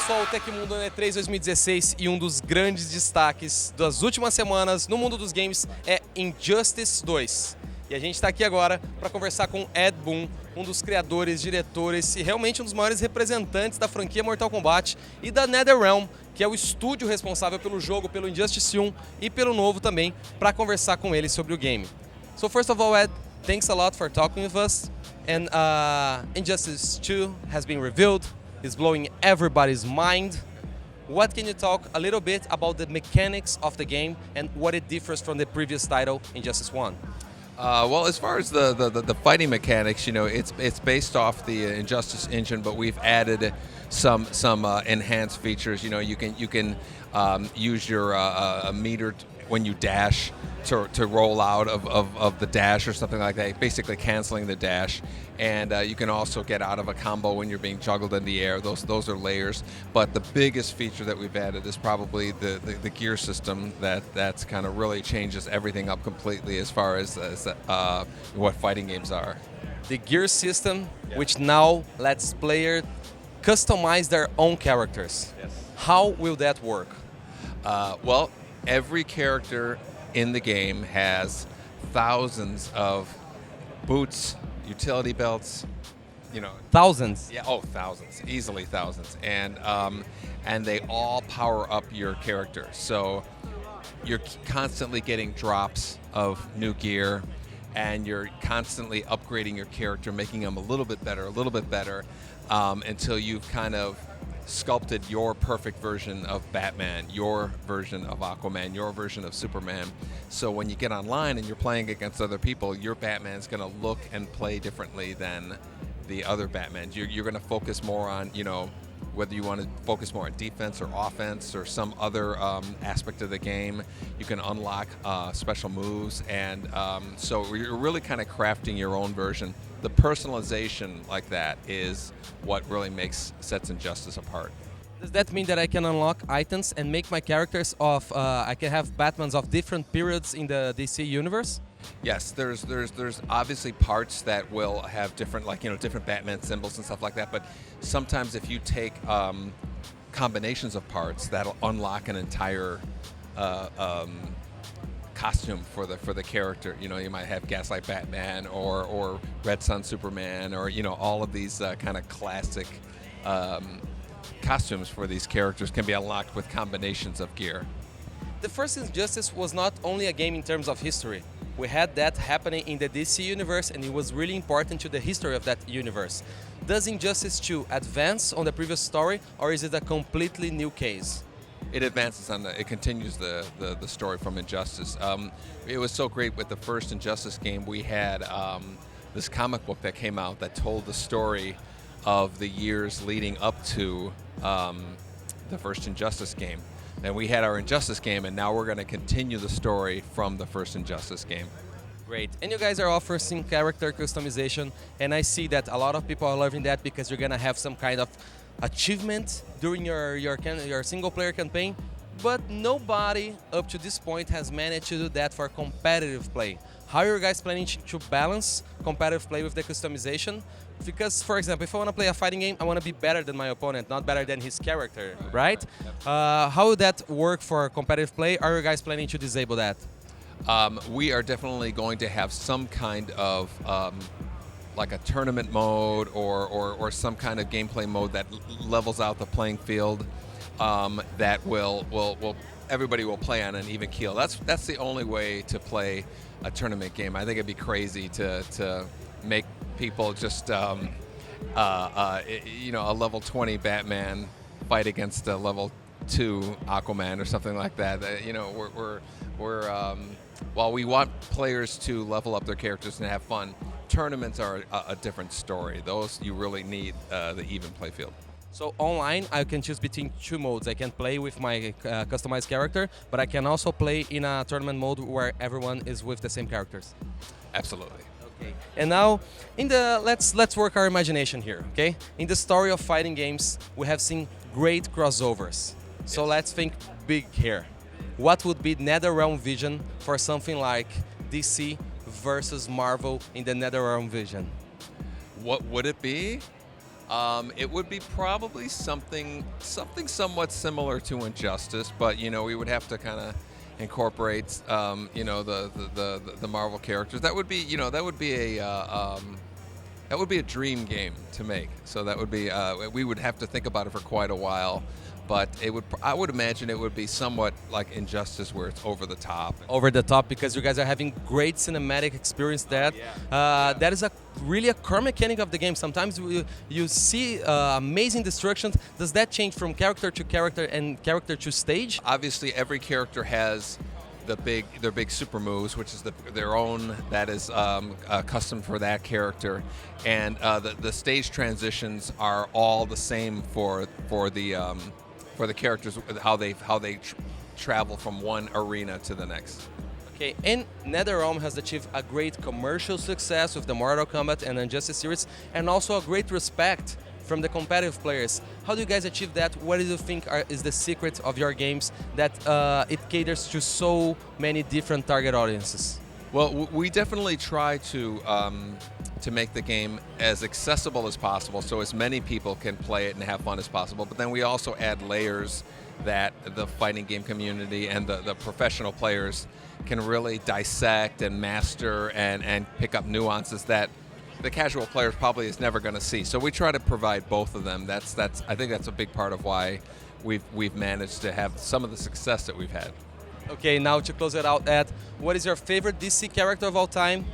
pessoal, o Tecmundo na E3 2016 e um dos grandes destaques das últimas semanas no mundo dos games é Injustice 2. E a gente está aqui agora para conversar com Ed Boon, um dos criadores, diretores e realmente um dos maiores representantes da franquia Mortal Kombat e da NetherRealm, que é o estúdio responsável pelo jogo, pelo Injustice 1 e pelo novo também, para conversar com ele sobre o game. So first of all, Ed, thanks a lot for talking with us. And Injustice 2 has been revealed. It's blowing everybody's mind. What can you talk a little bit about the mechanics of the game and what it differs from the previous title, Injustice 1? Well, as far as the fighting mechanics, you know, it's based off the Injustice engine, but we've added some enhanced features. You know, you can use your meter when you dash to roll out of the dash or something like that, basically canceling the dash. And you can also get out of a combo when you're being juggled in the air. Those are layers. But the biggest feature that we've added is probably the gear system that's kind of really changes everything up completely as far as what fighting games are. The gear system, which now lets players customize their own characters. Yes. How will that work? Well, every character in the game has thousands of boots, utility belts, you know. Thousands? Yeah, thousands, easily thousands. And they all power up your character. So you're constantly getting drops of new gear, and you're constantly upgrading your character, making them a little bit better, until you've kind of sculpted your perfect version of Batman, your version of Aquaman, your version of Superman. So when you get online and you're playing against other people, your Batman's going to look and play differently than the other Batmans. You're going to focus more on, you know, whether you want to focus more on defense or offense or some other aspect of the game. You can unlock special moves, and so you're really kind of crafting your own version. The personalization like that is what really sets Injustice apart. Does that mean that I can unlock items and make my characters of, I can have Batmans of different periods in the DC universe? Yes, there's obviously parts that will have different, like, you know, different Batman symbols and stuff like that, but sometimes if you take combinations of parts, that'll unlock an entire costume for the character. You know, you might have Gaslight Batman or Red Sun Superman, or, you know, all of these kind of classic costumes for these characters can be unlocked with combinations of gear. The first Injustice was not only a game in terms of history. We had that happening in the DC universe, and it was really important to the history of that universe. Does Injustice 2 advance on the previous story, or is it a completely new case? It advances it continues the story from Injustice. It was so great with the first Injustice game. We had this comic book that came out that told the story of the years leading up to the first Injustice game. Then we had our Injustice game, and now we're going to continue the story from the first Injustice game. Great. And you guys are offering character customization, and I see that a lot of people are loving that because you're going to have some kind of achievement during your single-player campaign, but nobody up to this point has managed to do that for competitive play. How are you guys planning to balance competitive play with the customization? Because, for example, if I want to play a fighting game, I want to be better than my opponent, not better than his character, right? How would that work for competitive play? Are you guys planning to disable that? We are definitely going to have some kind of like a tournament mode or some kind of gameplay mode that levels out the playing field, that will everybody will play on an even keel. That's the only way to play a tournament game. I think it'd be crazy to make people just you know, a level 20 Batman fight against a level 2 Aquaman or something like that. You know, we're while we want players to level up their characters and have fun, tournaments are a different story. Those you really need the even play field. So online, I can choose between two modes. I can play with my customized character, but I can also play in a tournament mode where everyone is with the same characters. Absolutely. Okay. And now, let's work our imagination here. Okay. In the story of fighting games, we have seen great crossovers. So let's think big here. What would be NetherRealm vision for something like DC versus Marvel in the NetherRealm vision? What would it be? It would be probably something somewhat similar to Injustice, but we would have to kind of incorporate the Marvel characters. That would be a dream game to make. So that would be we would have to think about it for quite a while. But I would imagine it would be somewhat like Injustice, where it's over the top. Over the top, because you guys are having great cinematic experience. That that is really a core mechanic of the game. Sometimes you see amazing destruction. Does that change from character to character and character to stage? Obviously, every character has their big super moves, which is their own, that is custom for that character, and the stage transitions are all the same for the characters, how they travel from one arena to the next. Okay, and NetherRealm has achieved a great commercial success with the Mortal Kombat and Injustice series, and also a great respect from the competitive players. How do you guys achieve that? What do you think is the secret of your games that it caters to so many different target audiences? Well, we definitely try to make the game as accessible as possible, so as many people can play it and have fun as possible. But then we also add layers that the fighting game community and the professional players can really dissect and master and pick up nuances that the casual player probably is never going to see. So we try to provide both of them. I think that's a big part of why we've managed to have some of the success that we've had. Okay, now to close it out, Ed, what is your favorite DC character of all time,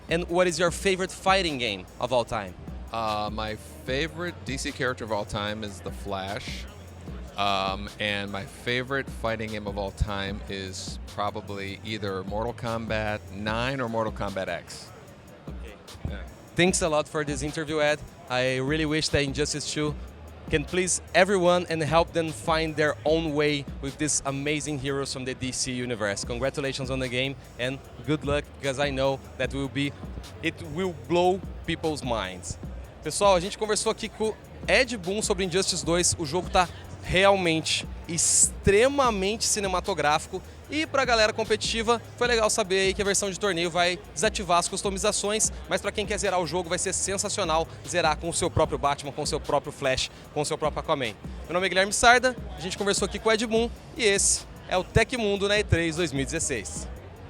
and what is your favorite fighting game of all time? My favorite DC character of all time is The Flash, and my favorite fighting game of all time is probably either Mortal Kombat 9 or Mortal Kombat X. Okay. Yeah. Thanks a lot for this interview, Ed. I really wish that Injustice 2 can please everyone and help them find their own way with these amazing heroes from the DC universe. Congratulations on the game and good luck, because I know that it will blow people's minds. Pessoal, a gente conversou aqui com o Ed Boon sobre Injustice 2. O jogo está realmente extremamente cinematográfico. E para a galera competitiva, foi legal saber aí que a versão de torneio vai desativar as customizações, mas para quem quer zerar o jogo vai ser sensacional zerar com o seu próprio Batman, com o seu próprio Flash, com o seu próprio Aquaman. Meu nome é Guilherme Sarda, a gente conversou aqui com o Ed Boon e esse é o Tecmundo na E3 2016.